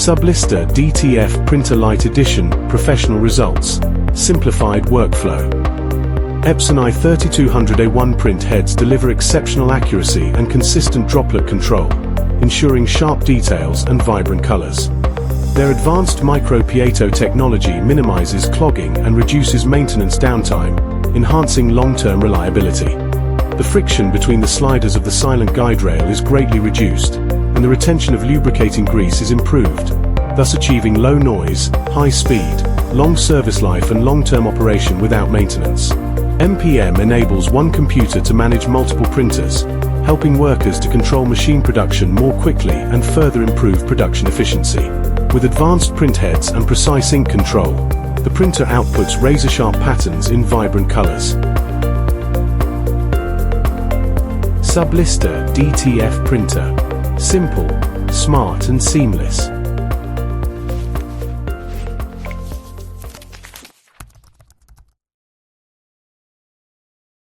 Sublistar DTF Printer Lite Edition, professional results, simplified workflow. Epson i3200A1 print heads deliver exceptional accuracy and consistent droplet control, ensuring sharp details and vibrant colors. Their advanced micro-piezo technology minimizes clogging and reduces maintenance downtime, enhancing long-term reliability. The friction between the sliders of the silent guide rail is greatly reduced, and the retention of lubricating grease is improved, thus achieving low noise, high speed, long service life and long-term operation without maintenance. MPM enables one computer to manage multiple printers, helping workers to control machine production more quickly and further improve production efficiency. With advanced printheads and precise ink control, the printer outputs razor-sharp patterns in vibrant colors. Sublistar DTF printer. Simple, smart and seamless.